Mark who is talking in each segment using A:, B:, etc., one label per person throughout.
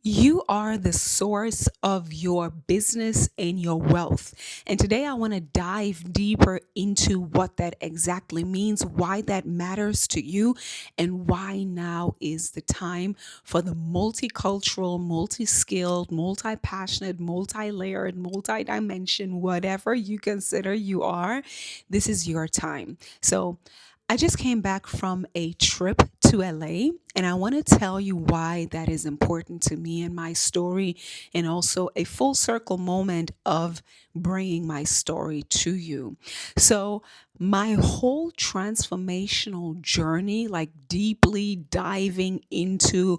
A: You are the source of your business and your wealth. And today I want to dive deeper into what that exactly means, why that matters to you, and why now is the time for the multicultural, multi skilled, multi passionate, multi layered, multi dimension, whatever you consider you are. This is your time. So, I just came back from a trip to LA, and I want to tell you why that is important to me and my story, and also a full circle moment of bringing my story to you. So, my whole transformational journey, like deeply diving into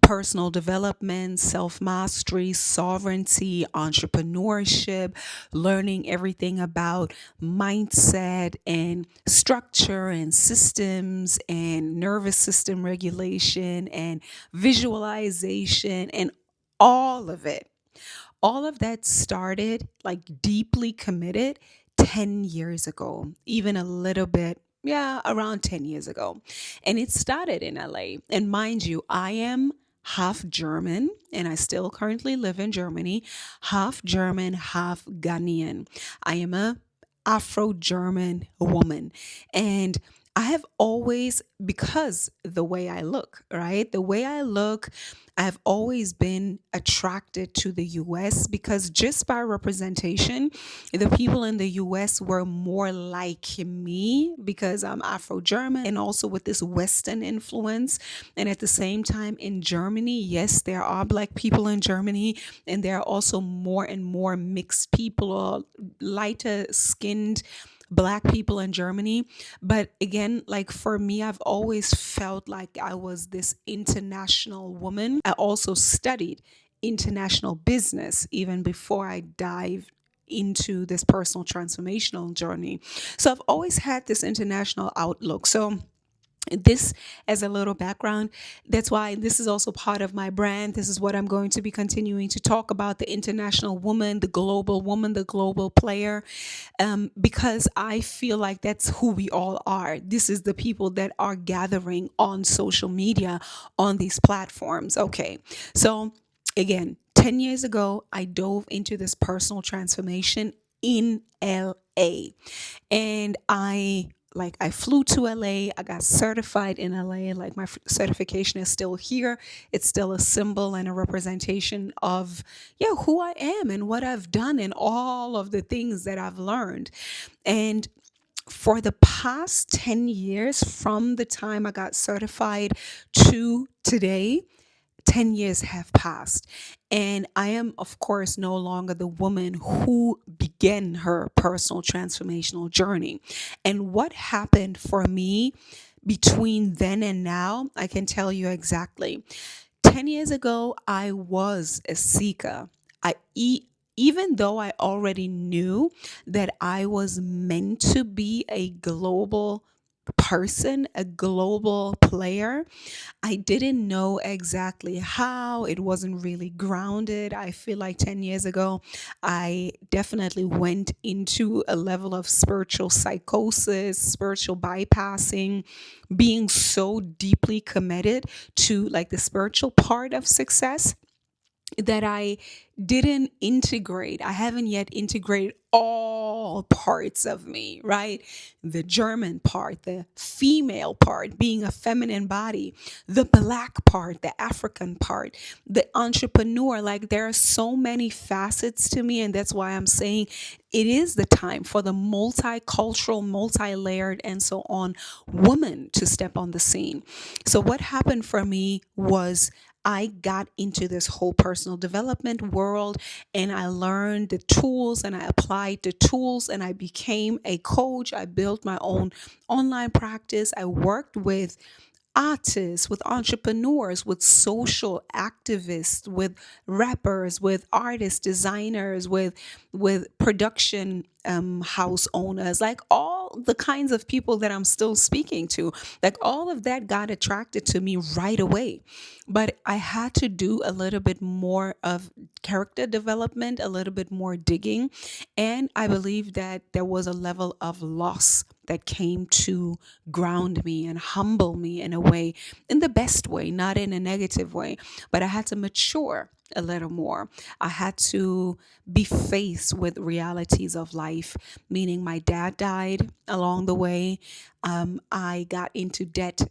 A: personal development, self mastery, sovereignty, entrepreneurship, learning everything about mindset and structure and systems and nervous system regulation and visualization and all of it. All of that started like deeply committed 10 years ago, even a little bit. Yeah, around 10 years ago. And it started in LA. And mind you, I am half German and I still currently live in Germany, half German, half Ghanaian. I am a Afro German woman. And I have always, because the way I look, right? The way I look, I've always been attracted to the US because just by representation, the people in the US were more like me because I'm Afro German and also with this Western influence. And at the same time, in Germany, yes, there are Black people in Germany, and there are also more and more mixed people or lighter skinned Black people in Germany. But again, like for me, I've always felt like I was this international woman. I also studied international business even before I dived into this personal transformational journey. So I've always had this international outlook. So this as a little background, that's why this is also part of my brand. This is what I'm going to be continuing to talk about: the international woman, the global player, because I feel like that's who we all are. This is the people that are gathering on social media, on these platforms. Okay, so again, 10 years ago I dove into this personal transformation in LA, and I flew to LA. I got certified in LA. Like my certification is still here. It's still a symbol and a representation of who I am and what I've done and all of the things that I've learned. And for the past 10 years, from the time I got certified to today, 10 years have passed. And I am, of course, no longer the woman who began her personal transformational journey. And what happened for me between then and now, I can tell you exactly. 10 years ago, I was a seeker. Even though I already knew that I was meant to be a global person, a global player, I didn't know exactly how. It wasn't really grounded. I feel like 10 years ago, I definitely went into a level of spiritual psychosis, spiritual bypassing, being so deeply committed to like the spiritual part of success that I didn't integrate. I haven't yet integrated all parts of me, right? The German part, the female part, being a feminine body, the Black part, the African part, the entrepreneur. Like there are so many facets to me. And that's why I'm saying it is the time for the multicultural, multi layered, and so on woman to step on the scene. So, what happened for me was I got into this whole personal development world, and I learned the tools and I applied the tools and I became a coach. I built my own online practice. I worked with artists, with entrepreneurs, with social activists, with rappers, with artists, designers, with production house owners, like all the kinds of people that I'm still speaking to. Like all of that got attracted to me right away. But I had to do a little bit more of character development, a little bit more digging. And I believe that there was a level of loss that came to ground me and humble me in a way, in the best way, not in a negative way. But I had to mature a little more. I had to be faced with realities of life, meaning my dad died along the way. I got into debt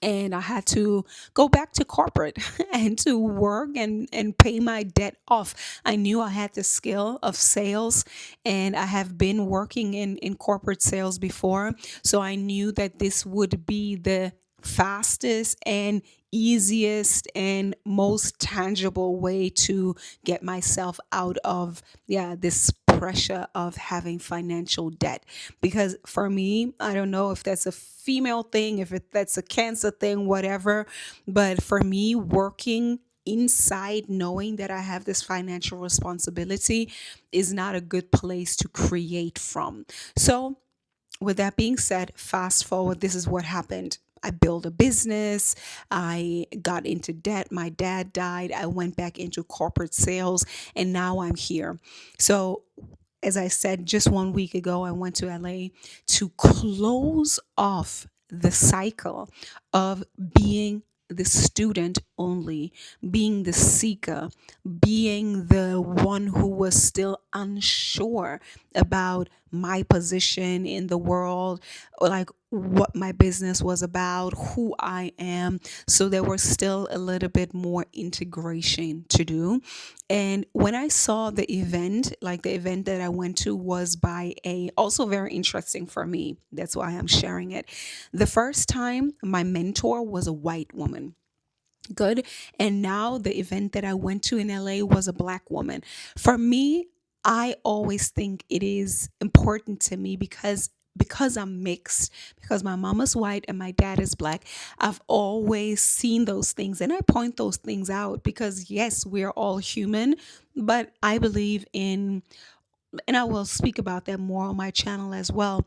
A: and I had to go back to corporate and to work and pay my debt off. I knew I had the skill of sales, and I have been working in corporate sales before. So I knew that this would be the fastest and easiest and most tangible way to get myself out of this pressure of having financial debt. Because for me, I don't know if that's a female thing, that's a cancer thing, whatever, but for me, working inside knowing that I have this financial responsibility is not a good place to create from. So with that being said, fast forward, this is what happened. I built a business. I got into debt. My dad died. I went back into corporate sales, and now I'm here. So, as I said, just 1 week ago, I went to LA to close off the cycle of being the student only, being the seeker, being the one who was still unsure about my position in the world, like what my business was about, who I am. So there was still a little bit more integration to do. And when I saw the event, like the event that I went to was by also very interesting for me. That's why I'm sharing it. The first time my mentor was a white woman. Good. And now the event that I went to in LA was a black woman. For me, I always think it is important to me because I'm mixed, because my mama's white and my dad is black. I've always seen those things and I point those things out because yes, we're all human, but I believe in, and I will speak about that more on my channel as well.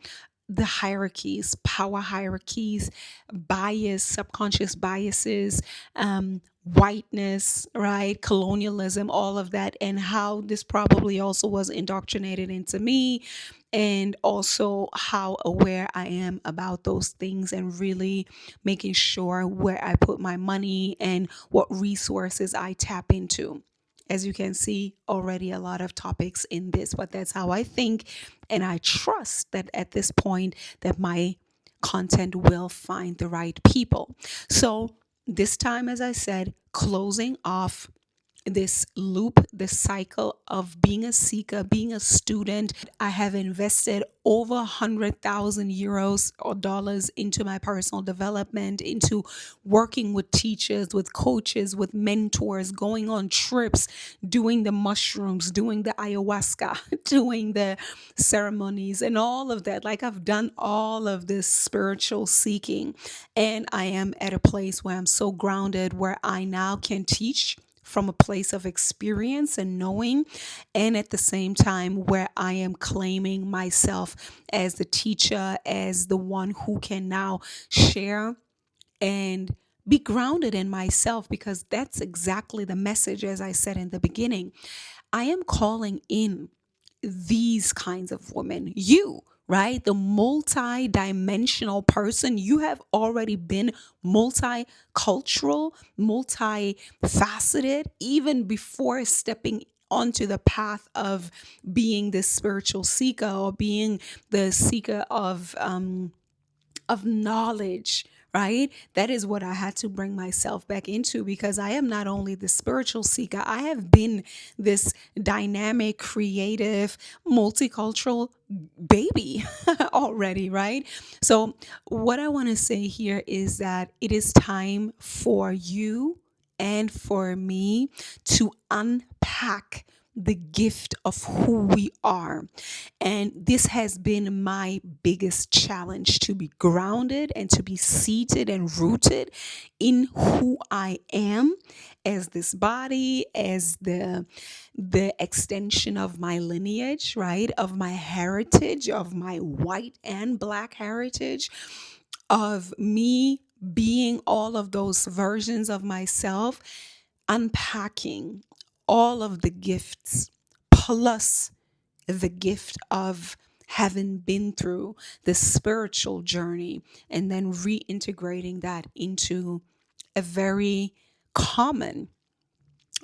A: The hierarchies, power hierarchies, bias, subconscious biases, whiteness, right? Colonialism, all of that, and how this probably also was indoctrinated into me, and also how aware I am about those things and really making sure where I put my money and what resources I tap into. As you can see, already a lot of topics in this, but that's how I think. And I trust that at this point that my content will find the right people. So this time, as I said, closing off this loop, this cycle of being a seeker, being a student. I have invested over 100,000 euros or dollars into my personal development, into working with teachers, with coaches, with mentors, going on trips, doing the mushrooms, doing the ayahuasca, doing the ceremonies, and all of that. Like I've done all of this spiritual seeking, and I am at a place where I'm so grounded where I now can teach from a place of experience and knowing, and at the same time where I am claiming myself as the teacher, as the one who can now share and be grounded in myself, because that's exactly the message. As I said in the beginning, I am calling in these kinds of women. You, right? The multi-dimensional person. You have already been multicultural, multifaceted, even before stepping onto the path of being this spiritual seeker or being the seeker of knowledge, right? That is what I had to bring myself back into, because I am not only the spiritual seeker, I have been this dynamic, creative, multicultural baby already, right? So, what I want to say here is that it is time for you and for me to unpack the gift of who we are. And this has been my biggest challenge, to be grounded and to be seated and rooted in who I am as this body, as the extension of my lineage, right? Of my heritage, of my white and black heritage, of me being all of those versions of myself, unpacking all of the gifts plus the gift of having been through the spiritual journey and then reintegrating that into a very common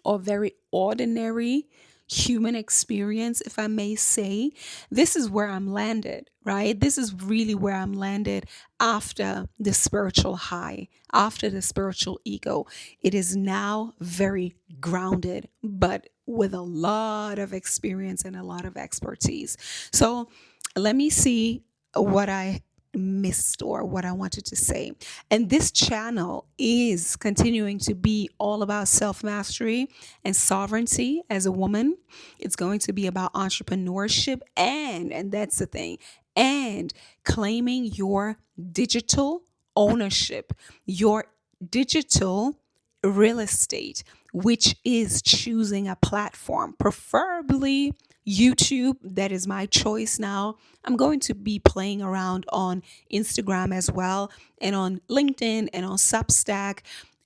A: or very ordinary human experience, if I may say, this is where I'm landed, right? This is really where I'm landed after the spiritual high, after the spiritual ego. It is now very grounded, but with a lot of experience and a lot of expertise. So let me see what I missed or what I wanted to say. And this channel is continuing to be all about self mastery and sovereignty as a woman. It's going to be about entrepreneurship and that's the thing, and claiming your digital ownership, your digital real estate, which is choosing a platform, preferably YouTube. That is my choice now. I'm going to be playing around on Instagram as well, and on LinkedIn and on Substack.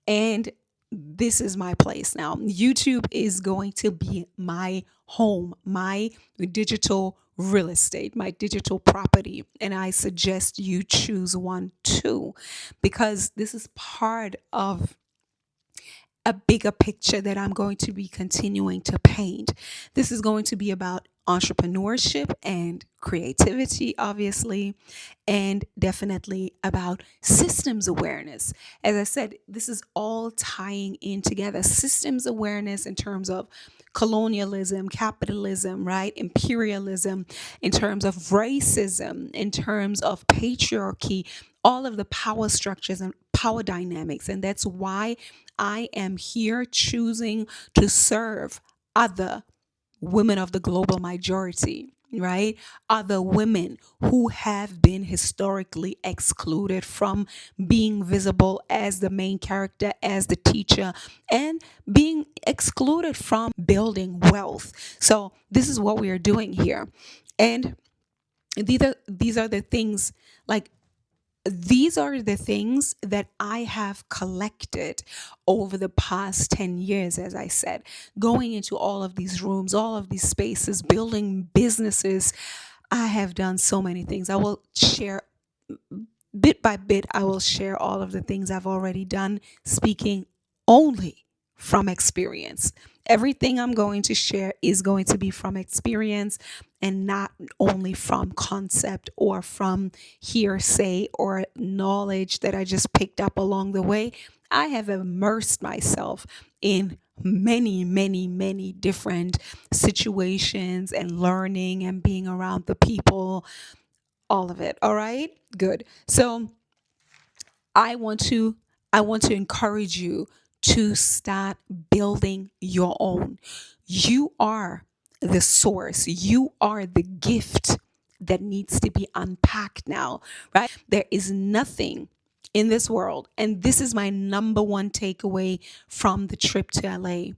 A: And this is my place now. YouTube is going to be my home, my digital real estate, my digital property. And I suggest you choose one too, because this is part of a bigger picture that I'm going to be continuing to paint. This is going to be about entrepreneurship and creativity, obviously, and definitely about systems awareness. As I said, this is all tying in together. Systems awareness in terms of colonialism, capitalism, right? Imperialism, in terms of racism, in terms of patriarchy, all of the power structures and power dynamics. And that's why I am here choosing to serve other women of the global majority, right? Other women who have been historically excluded from being visible as the main character, as the teacher, and being excluded from building wealth. So, this is what we are doing here. And these are the things, like, these are the things that I have collected over the past 10 years, as I said, going into all of these rooms, all of these spaces, building businesses. I have done so many things. I will share bit by bit, I will share all of the things I've already done, speaking only from experience. Everything I'm going to share is going to be from experience and not only from concept or from hearsay or knowledge that I just picked up along the way. I have immersed myself in many, many, many different situations and learning and being around the people, all of it. All right, good. So I want to I want to encourage you to start building your own. You are the source. You are the gift that needs to be unpacked now, right? There is nothing in this world, and this is my number one takeaway from the trip to LA.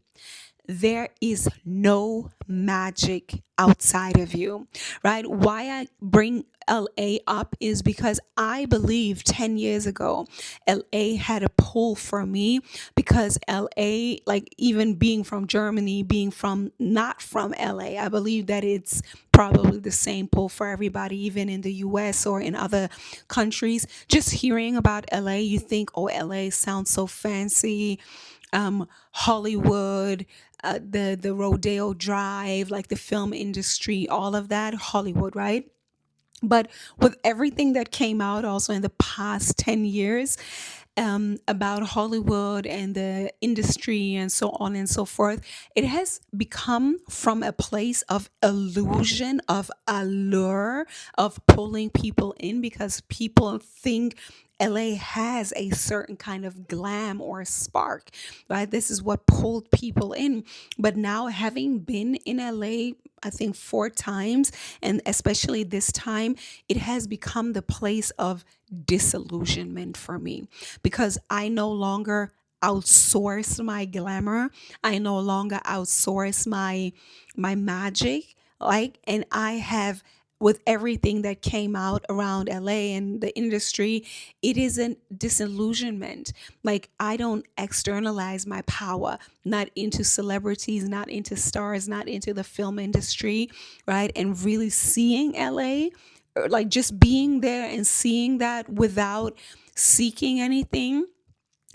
A: There is no magic outside of you, right? Why I bring LA up is because I believe 10 years ago, LA had a pull for me, because LA, like, even being from Germany, being from not from LA, I believe that it's probably the same pull for everybody, even in the US or in other countries. Just hearing about LA, you think, oh, LA sounds so fancy. Hollywood, the Rodeo Drive, like the film industry, all of that, Hollywood, right? But with everything that came out also in the past 10 years, about Hollywood and the industry and so on and so forth, it has become from a place of illusion, of allure, of pulling people in, because people think LA has a certain kind of glam or spark, right? This is what pulled people in. But now, having been in LA, I think 4 times, and especially this time, it has become the place of disillusionment for me, because I no longer outsource my glamour. I no longer outsource my magic, like, and I have with everything that came out around LA and the industry, it is a disillusionment. Like, I don't externalize my power, not into celebrities, not into stars, not into the film industry, right? And really seeing LA, or like just being there and seeing that without seeking anything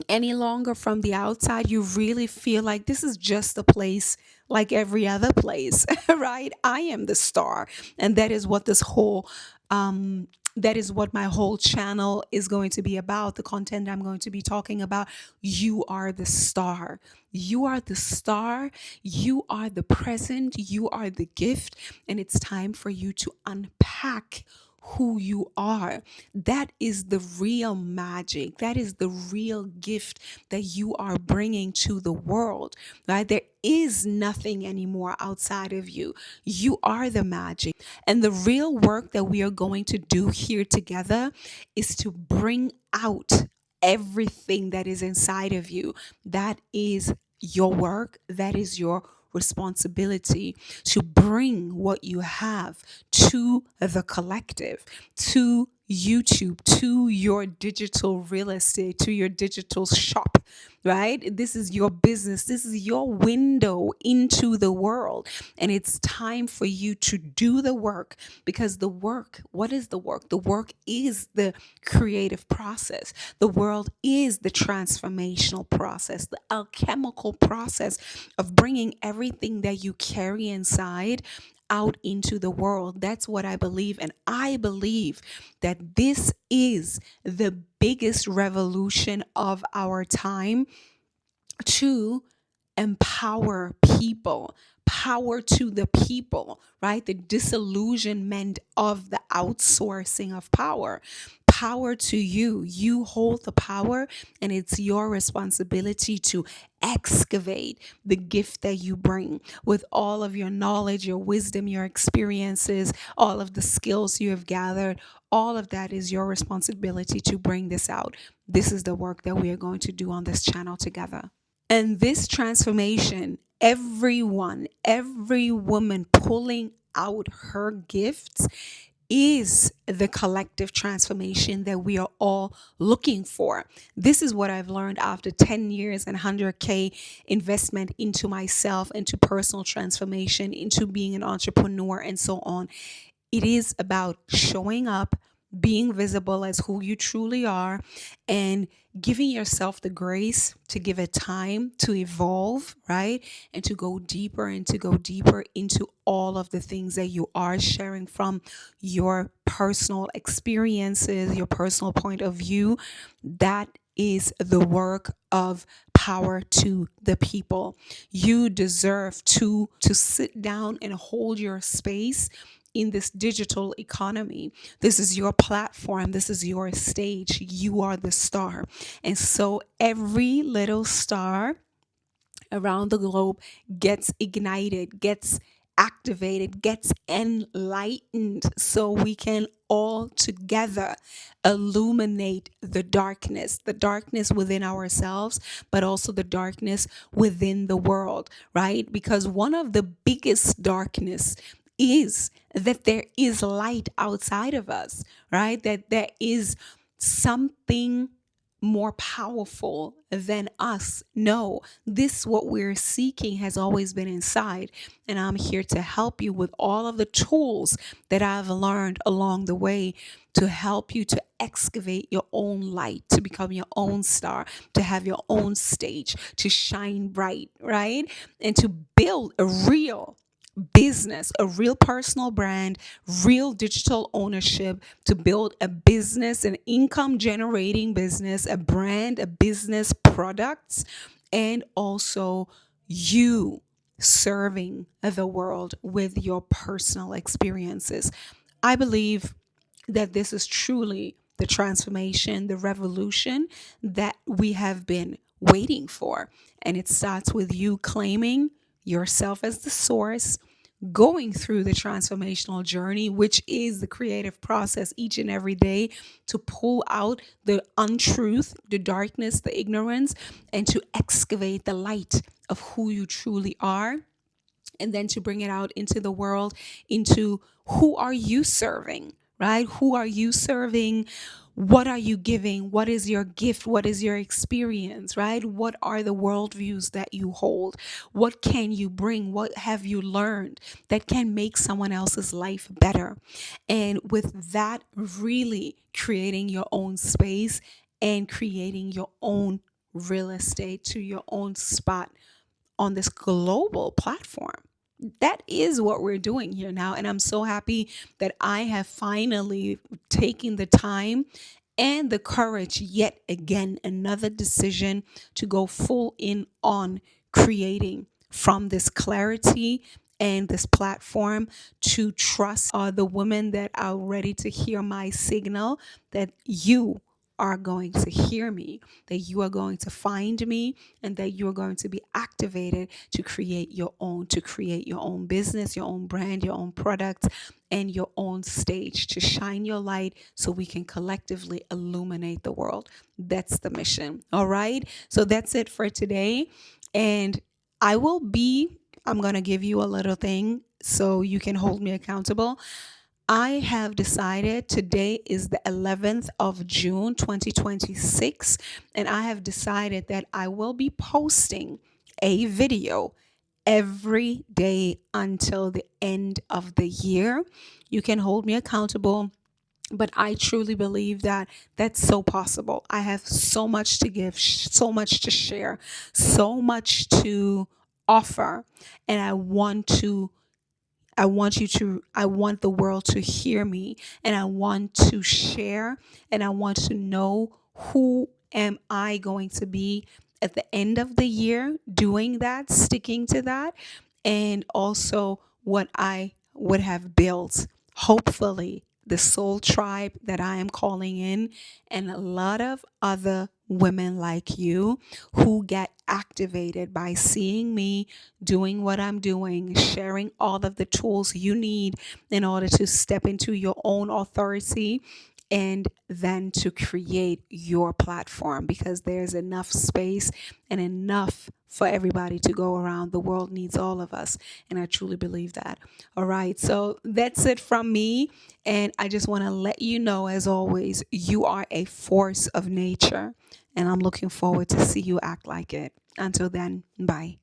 A: any longer from the outside, you really feel like this is just a place like every other place, right? I am the star. And that is what this whole, that is what my whole channel is going to be about. The content I'm going to be talking about. You are the star. You are the star. You are the present. You are the gift. And it's time for you to unpack who you are. That is the real magic. That is the real gift that you are bringing to the world, right? There is nothing anymore outside of you. You are the magic. And the real work that we are going to do here together is to bring out everything that is inside of you. That is your work. That is your responsibility, to bring what you have to the collective, to YouTube, to your digital real estate, to your digital shop, right? This is your business. This is your window into the world. And it's time for you to do the work, because the work, what is the work? The work is the creative process. The world is the transformational process, the alchemical process of bringing everything that you carry inside out into the world. That's what I believe. And I believe that this is the biggest revolution of our time, to empower people, power to the people, right? The disillusionment of the outsourcing of power. Power to you. You hold the power, and it's your responsibility to excavate the gift that you bring with all of your knowledge, your wisdom, your experiences, all of the skills you have gathered. All of that is your responsibility to bring this out. This is the work that we are going to do on this channel together. And this transformation, everyone, every woman pulling out her gifts, is the collective transformation that we are all looking for. This is what I've learned after 10 years and 100K investment into myself, into personal transformation, into being an entrepreneur, and so on. It is about showing up, being visible as who you truly are, and giving yourself the grace to give it time to evolve, right? And to go deeper and to go deeper into all of the things that you are sharing from your personal experiences, your personal point of view. That is the work of power to the people. You deserve to sit down and hold your space in this digital economy. This is your platform. This is your stage. You are the star. And so every little star around the globe gets ignited, gets activated, gets enlightened, so we can all together illuminate the darkness within ourselves, but also the darkness within the world, right? Because one of the biggest darkness is that there is light outside of us, right? That there is something more powerful than us. No, this what we're seeking has always been inside. And I'm here to help you with all of the tools that I've learned along the way to help you to excavate your own light, to become your own star, to have your own stage, to shine bright, right? And to build a real business, a real personal brand, real digital ownership, to build a business, an income generating business, a brand, a business, products, and also you serving the world with your personal experiences. I believe that this is truly the transformation, the revolution that we have been waiting for. And it starts with you claiming yourself as the source, going through the transformational journey, which is the creative process each and every day, to pull out the untruth, the darkness, the ignorance, and to excavate the light of who you truly are. and then to bring it out into the world, into who are you serving, right? Who are you serving? What are you giving? What is your gift? What is your experience, right? What are the worldviews that you hold? What can you bring? What have you learned that can make someone else's life better? And with that, really creating your own space and creating your own real estate to your own spot on this global platform. That is what we're doing here now. And I'm so happy that I have finally taken the time and the courage, yet again, another decision to go full in on creating from this clarity and this platform, to trust the women that are ready to hear my signal, that you are going to hear me, that you are going to find me, and that you are going to be activated to create your own business, your own brand, your own product, and your own stage, to shine your light so we can collectively illuminate the world. That's the mission. All right. So that's it for today. And I'm going to give you a little thing so you can hold me accountable. I have decided today is the 11th of June, 2026, and I have decided that I will be posting a video every day until the end of the year. You can hold me accountable, but I truly believe that that's so possible. I have so much to give, so much to share, so much to offer, and I want the world to hear me, and I want to share, and I want to know who am I going to be at the end of the year, doing that, sticking to that, and also what I would have built. Hopefully, the soul tribe that I am calling in, and a lot of other women like you who get activated by seeing me doing what I'm doing, sharing all of the tools you need in order to step into your own authority and then to create your platform, because there's enough space and enough for everybody to go around. The world needs all of us. And I truly believe that. All right. So that's it from me. And I just want to let you know, as always, you are a force of nature. And I'm looking forward to see you act like it. Until then, bye.